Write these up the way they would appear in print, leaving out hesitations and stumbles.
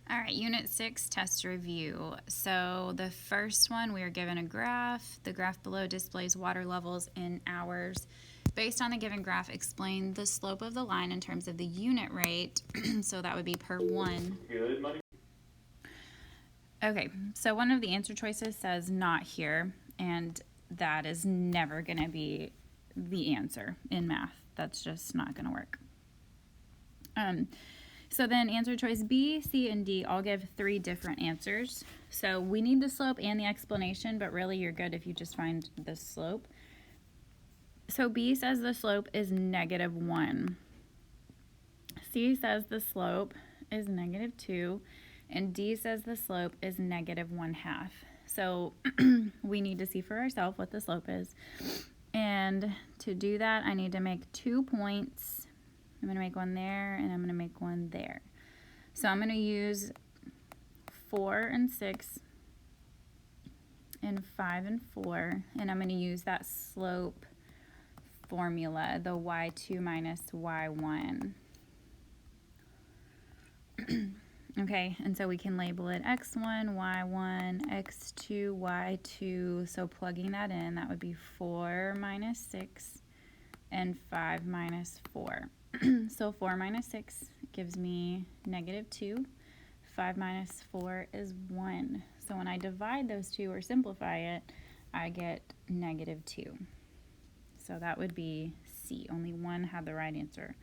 All right, Unit 6, test review. So the first one, we are given a graph. The graph below displays water levels in hours. Based on the given graph, explain the slope of the line in terms of the unit rate. So that would be per 1. Good money. Okay, so one of the answer choices says not here, and that is never going to be the answer in math. That's just not going to work. So then answer choice B, C, and D all give 3 different answers. So we need the slope and the explanation, but really you're good if you just find the slope. So B says the slope is -1. C says the slope is -2. And D says the slope is -1/2. So we need to see for ourselves what the slope is. And to do that, I need to make 2 points. I'm going to make one there, and I'm going to make one there. So I'm going to use 4 and 6 and 5 and 4, and I'm going to use that slope formula, the y2 minus y1. Okay, and so we can label it x1, y1, x2, y2. So plugging that in, that would be 4 minus 6 and 5 minus 4. So 4 minus 6 gives me -2. 5 minus 4 is 1. So when I divide those two or simplify it, I get -2. So that would be C. Only one had the right answer.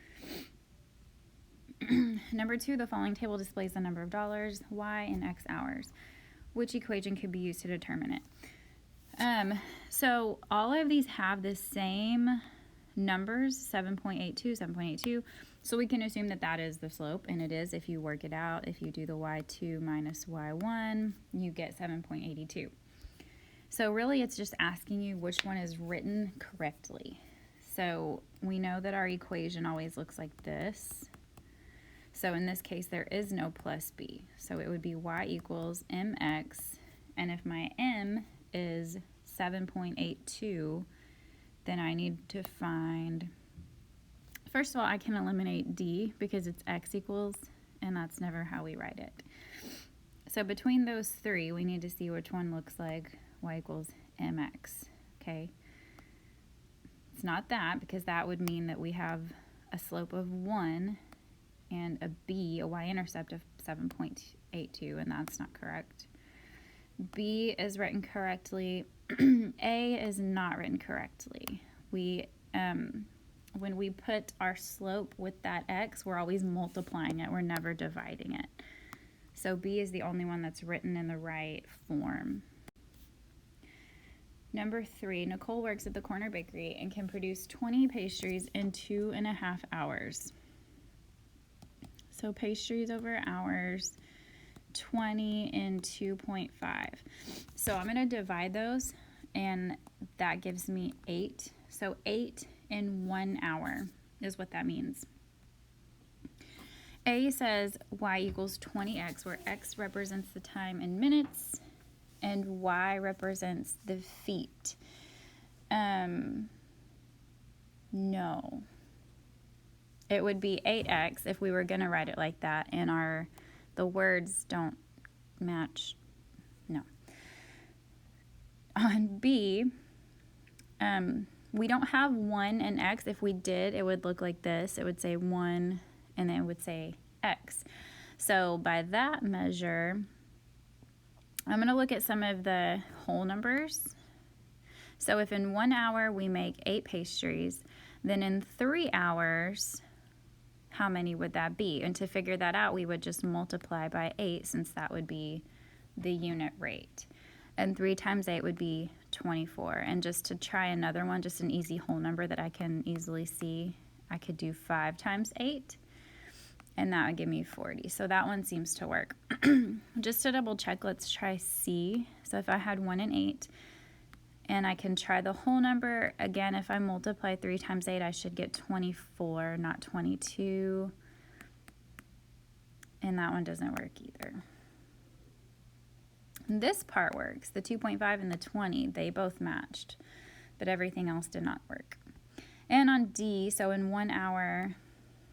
Number 2, the following table displays the number of dollars, y, and x hours. Which equation could be used to determine it? So all of these have the same numbers, 7.82, 7.82. So we can assume that that is the slope, and it is if you work it out. If you do the y2 minus y1, you get 7.82. So really it's just asking you which one is written correctly. So we know that our equation always looks like this. So in this case, there is no plus b. So it would be y equals mx, and if my m is 7.82, then I need to find, first of all, I can eliminate d because it's x equals, and that's never how we write it. So between those 3, we need to see which one looks like y equals mx, okay? It's not that, because that would mean that we have a slope of 1 and a b, a y-intercept of 7.82, and that's not correct. B is written correctly. A is not written correctly. When we put our slope with that x, we're always multiplying it. We're never dividing it. So B is the only one that's written in the right form. Number 3, Nicole works at the corner bakery and can produce 20 pastries in 2.5 hours. So pastries over hours, 20 in 2.5. So I'm going to divide those, and that gives me 8. So 8 in 1 hour is what that means. A says y equals 20x, where x represents the time in minutes and y represents the feet. No. It would be 8x if we were going to write it like that, and the words don't match. No. On B, we don't have 1 and x. If we did, it would look like this. It would say 1, and then it would say x. So by that measure, I'm going to look at some of the whole numbers. So if in 1 hour we make 8 pastries, then in 3 hours, how many would that be? And to figure that out, we would just multiply by 8, since that would be the unit rate. And 3 times 8 would be 24. And just to try another one, just an easy whole number that I can easily see, I could do 5 times 8, and that would give me 40. So that one seems to work. Just to double check, let's try C. So if I had 1 and 8, and I can try the whole number. Again, if I multiply 3 times 8, I should get 24, not 22. And that one doesn't work either. And this part works. The 2.5 and the 20, they both matched, but everything else did not work. And on D, so in 1 hour,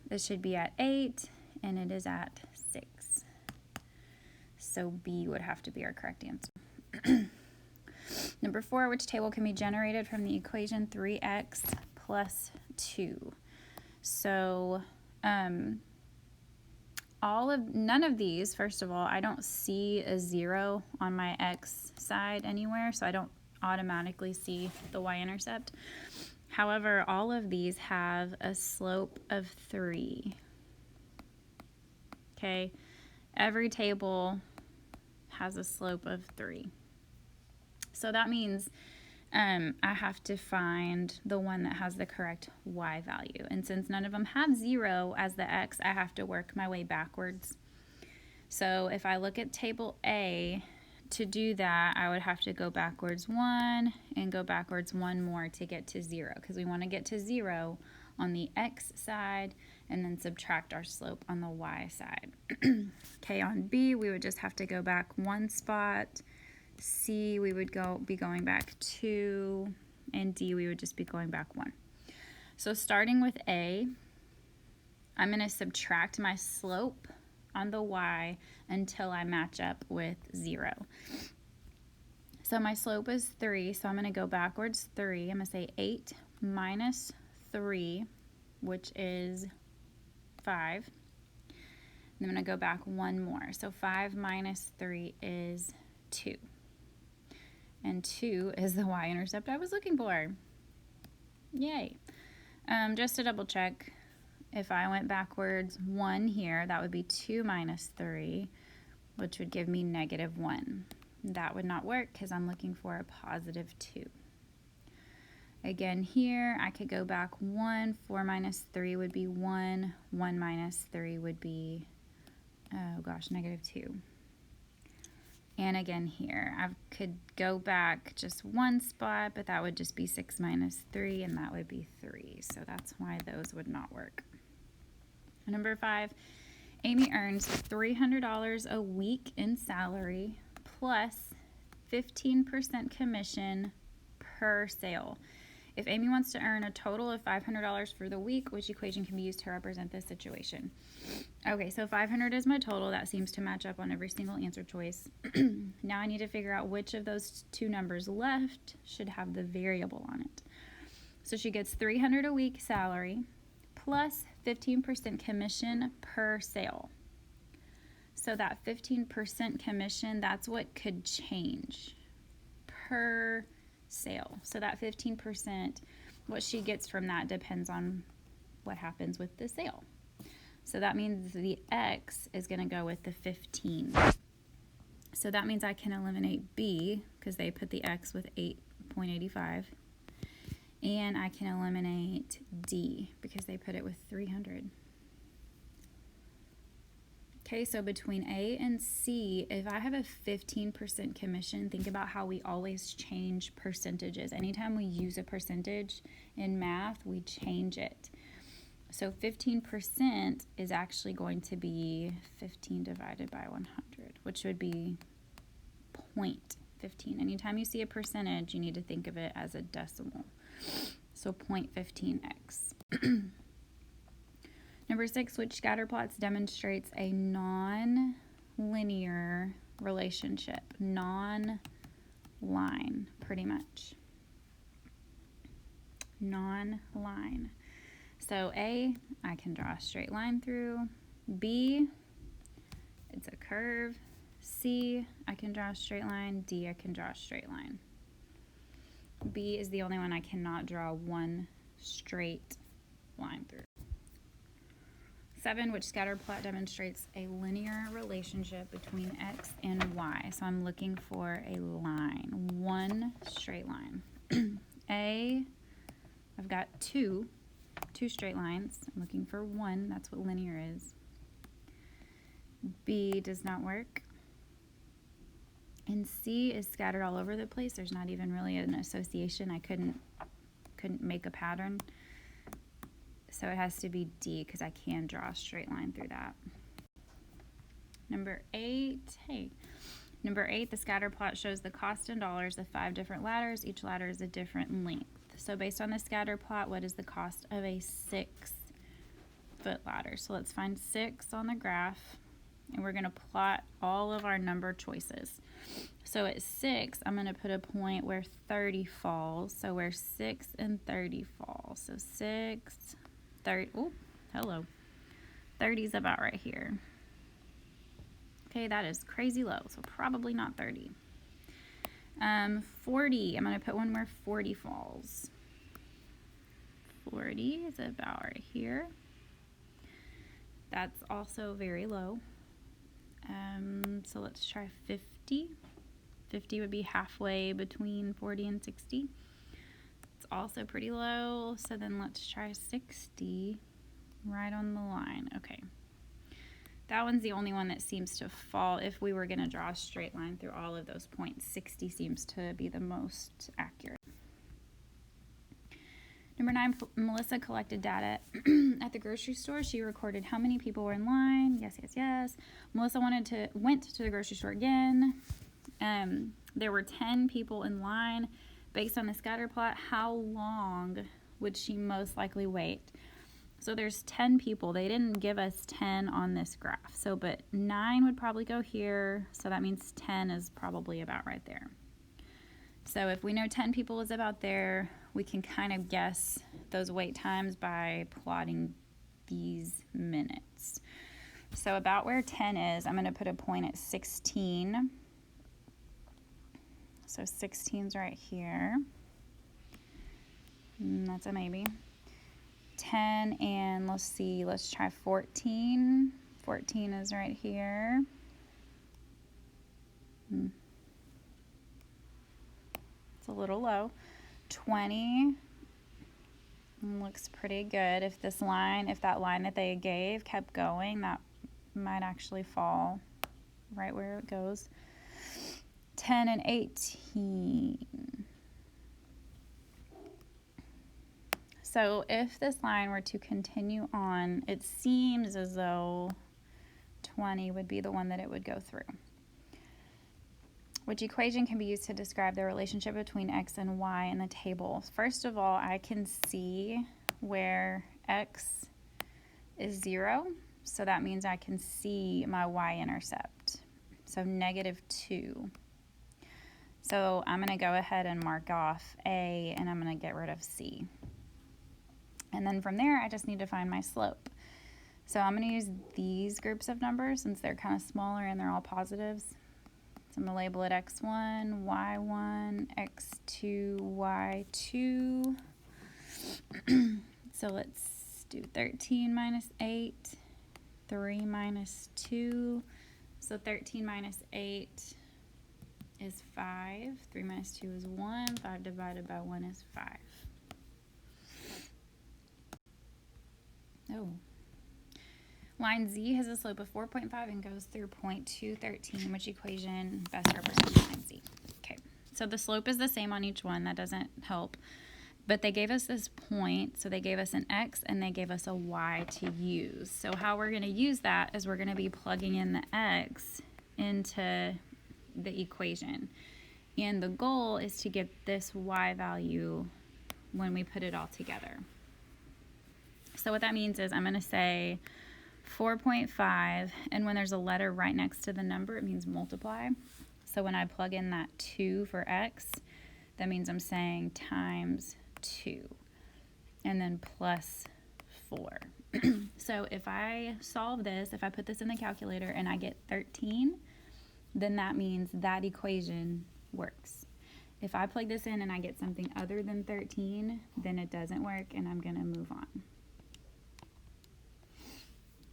this should be at 8, and it is at 6. So B would have to be our correct answer. Number 4, which table can be generated from the equation 3x plus 2? So none of these, first of all, I don't see a 0 on my x side anywhere, so I don't automatically see the y-intercept. However, all of these have a slope of 3. Okay, every table has a slope of 3. So that means I have to find the one that has the correct y value. And since none of them have 0 as the x, I have to work my way backwards. So if I look at table A, to do that, I would have to go backwards 1 and go backwards 1 more to get to 0, because we want to get to 0 on the x side and then subtract our slope on the y side. Okay, on B, we would just have to go back 1 spot. C, we would be going back 2, and D, we would just be going back 1. So starting with A, I'm going to subtract my slope on the y until I match up with 0. So my slope is 3, so I'm going to go backwards 3. I'm going to say 8 minus 3, which is 5. And I'm going to go back 1 more. So 5 minus 3 is 2. And 2 is the y-intercept I was looking for. Yay. Just to double check, if I went backwards 1 here, that would be 2 minus 3, which would give me negative 1. That would not work because I'm looking for a positive 2. Again here, I could go back 1. 4 minus 3 would be 1. 1 minus 3 would be, oh gosh, negative 2. And again here, I could go back just 1 spot, but that would just be 6 minus 3, and that would be 3. So that's why those would not work. Number 5, Amy earns $300 a week in salary plus 15% commission per sale. If Amy wants to earn a total of $500 for the week, which equation can be used to represent this situation? Okay, so 500 is my total. That seems to match up on every single answer choice. Now I need to figure out which of those two numbers left should have the variable on it. So she gets $300 a week salary plus 15% commission per sale. So that 15% commission, that's what could change per sale. So that 15%, what she gets from that depends on what happens with the sale. So that means the X is going to go with the 15. So that means I can eliminate B because they put the X with 8.85. And I can eliminate D because they put it with 300. Okay, so between A and C, if I have a 15% commission, think about how we always change percentages. Anytime we use a percentage in math, we change it. So 15% is actually going to be 15 divided by 100, which would be 0.15. Anytime you see a percentage, you need to think of it as a decimal. So 0.15x. Number 6, which scatter plots demonstrates a non-linear relationship? Non-line, pretty much. Non-line. So A, I can draw a straight line through. B, it's a curve. C, I can draw a straight line. D, I can draw a straight line. B is the only one I cannot draw one straight line through. 7, which scatter plot demonstrates a linear relationship between X and Y. So I'm looking for a line, one straight line. A, I've got two straight lines. I'm looking for one. That's what linear is. B does not work. And C is scattered all over the place. There's not even really an association. I couldn't make a pattern. So it has to be D because I can draw a straight line through that. Number 8, Number 8, the scatter plot shows the cost in dollars of 5 different ladders. Each ladder is a different length. So based on the scatter plot, what is the cost of a 6-foot ladder? So let's find 6 on the graph. and we're going to plot all of our number choices. So at 6, I'm going to put a point where 30 falls. So where 6 and 30 fall. So 6, 30, oh, hello. 30 is about right here. Okay, that is crazy low, so probably not 30. 40, I'm going to put one where 40 falls. 40 is about right here. That's also very low. So let's try 50. 50 would be halfway between 40 and 60. It's also pretty low, so then let's try 60, right on the line. Okay. That one's the only one that seems to fall. If we were going to draw a straight line through all of those points, 60 seems to be the most accurate. Number 9, Melissa collected data at the grocery store. She recorded how many people were in line. Yes, yes, yes. Melissa went to the grocery store again. There were 10 people in line. Based on the scatter plot, how long would she most likely wait? So there's 10 people. They didn't give us 10 on this graph. So, but 9 would probably go here. So that means 10 is probably about right there. So if we know 10 people is about there, we can kind of guess those wait times by plotting these minutes. So about where 10 is, I'm going to put a point at 16. So 16's right here. That's a maybe. 10 and let's see, let's try 14. 14 is right here. It's a little low. 20 looks pretty good. If that line that they gave kept going, that might actually fall right where it goes. 10 and 18. So if this line were to continue on, it seems as though 20 would be the one that it would go through. Which equation can be used to describe the relationship between x and y in the table? First of all, I can see where x is 0, so that means I can see my y-intercept. So -2. So I'm going to go ahead and mark off A, and I'm going to get rid of C. And then from there, I just need to find my slope. So I'm going to use these groups of numbers since they're kind of smaller and they're all positives. So I'm going to label it x1, y1, x2, y2. So let's do 13 minus 8, 3 minus 2. So 13 minus 8 is 5. 3 minus 2 is 1. 5 divided by 1 is 5. Oh. Line Z has a slope of 4.5 and goes through point 213. Which equation best represents line Z? Okay, so the slope is the same on each one. That doesn't help. But they gave us this point, so they gave us an x and they gave us a y to use. So how we're going to use that is we're going to be plugging in the x into the equation. And the goal is to get this y value when we put it all together. So what that means is I'm going to say 4.5, and when there's a letter right next to the number, it means multiply. So when I plug in that 2 for x, that means I'm saying times 2, and then plus 4. So if I solve this, if I put this in the calculator and I get 13, then that means that equation works. If I plug this in and I get something other than 13, then it doesn't work and I'm going to move on.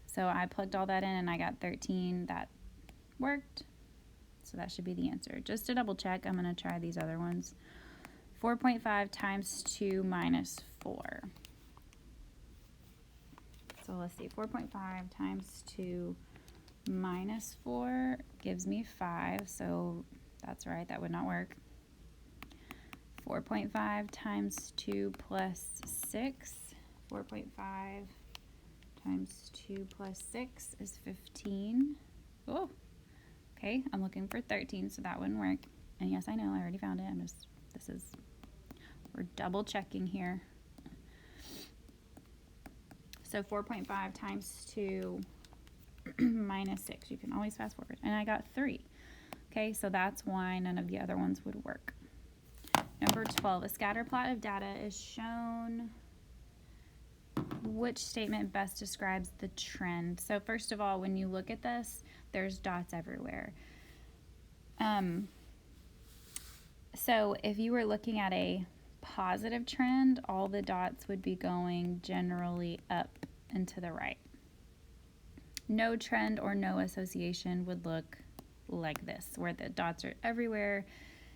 So I plugged all that in and I got 13. That worked. So that should be the answer. Just to double check, I'm going to try these other ones. 4.5 times 2 minus 4. So let's see. 4.5 times 2 minus 4 gives me 5. So that's right. That would not work. 4.5 times 2 plus 6. 4.5 times 2 plus 6 is 15. Oh, okay, I'm looking for 13, so that wouldn't work. And yes, I know, I already found it. We're double checking here. So 4.5 times 2 minus 6. You can always fast forward. And I got 3. Okay, so that's why none of the other ones would work. Number 12, a scatter plot of data is shown. Which statement best describes the trend? So first of all, when you look at this, there's dots everywhere. So if you were looking at a positive trend, all the dots would be going generally up and to the right. No trend or no association would look like this, where the dots are everywhere.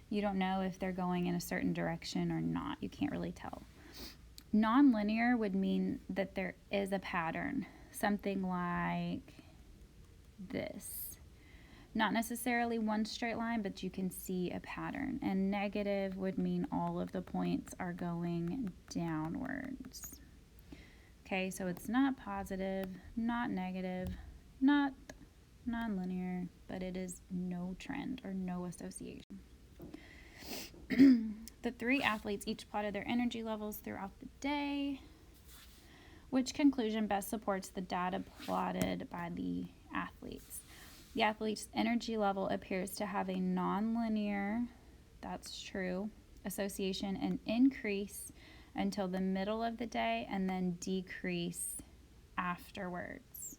You don't know if they're going in a certain direction or not. You can't really tell. Nonlinear would mean that there is a pattern, something like this. Not necessarily one straight line, but you can see a pattern. And negative would mean all of the points are going downwards. Okay, so it's not positive, not negative, not nonlinear, but it is no trend or no association. The 3 athletes each plotted their energy levels throughout the day. Which conclusion best supports the data plotted by the athletes? The athlete's energy level appears to have a nonlinear, that's true, association and increase until the middle of the day and then decrease afterwards.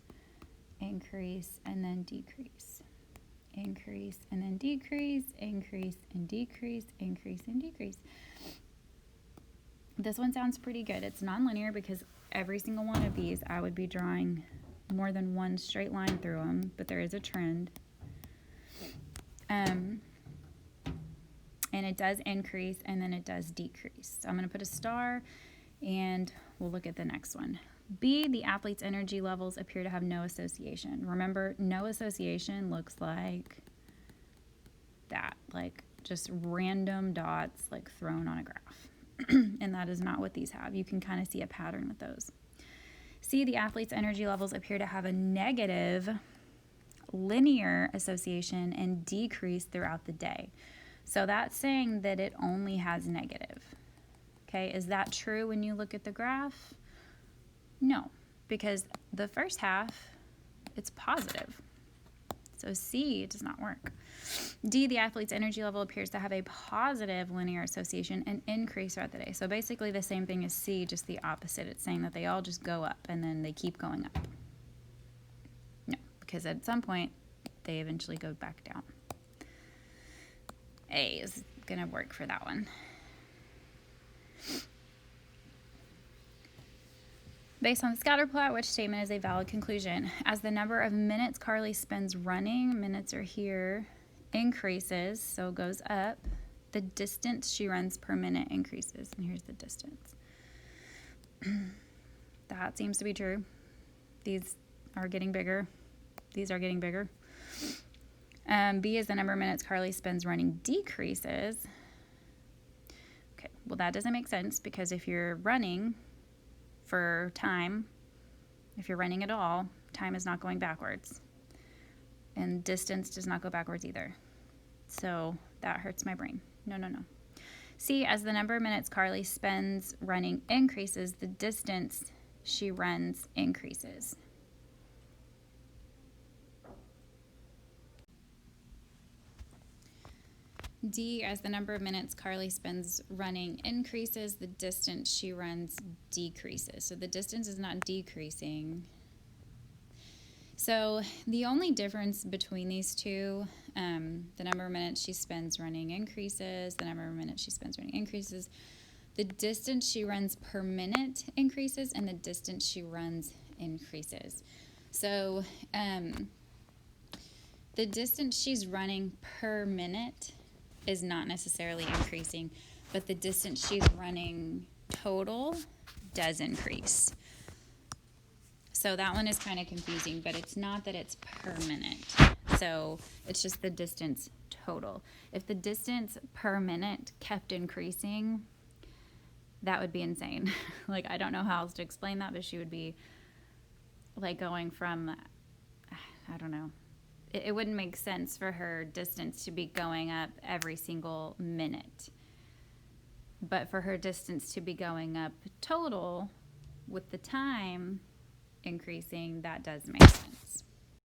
Increase and then decrease. Increase and then decrease, increase and decrease, increase and decrease. This one sounds pretty good. It's nonlinear because every single one of these I would be drawing more than one straight line through them, but there is a trend. And it does increase and then it does decrease. So I'm going to put a star and we'll look at the next one. B, the athlete's energy levels appear to have no association. Remember, no association looks like that, like just random dots like thrown on a graph. And that is not what these have. You can kind of see a pattern with those. C, the athlete's energy levels appear to have a negative linear association and decrease throughout the day. So that's saying that it only has negative. Okay, is that true when you look at the graph? No, because the first half, it's positive. So C does not work. D, the athlete's energy level appears to have a positive linear association and increase throughout the day. So basically the same thing as C, just the opposite. It's saying that they all just go up and then they keep going up. No, because at some point, they eventually go back down. A is going to work for that one. Based on the scatter plot, which statement is a valid conclusion? As the number of minutes Carly spends running, minutes are here, increases, so goes up, the distance she runs per minute increases. And here's the distance. That seems to be true. These are getting bigger. These are getting bigger. B is the number of minutes Carly spends running decreases. Okay, well that doesn't make sense because if you're running for time, if you're running at all, time is not going backwards. And distance does not go backwards either. So that hurts my brain. No. C, as the number of minutes Carly spends running increases, the distance she runs increases. D, as the number of minutes Carly spends running increases, the distance she runs decreases. So the distance is not decreasing. So the only difference between these two, the number of minutes she spends running increases, the number of minutes she spends running increases, the distance she runs per minute increases, and the distance she runs increases. So the distance she's running per minute is not necessarily increasing, but the distance she's running total does increase. So that one is kind of confusing, but it's not that it's per minute. So it's just the distance total. If the distance per minute kept increasing, that would be insane. Like, I don't know how else to explain that, but she would be like going from, I don't know. It wouldn't make sense for her distance to be going up every single minute. But for her distance to be going up total with the time increasing, that does make sense.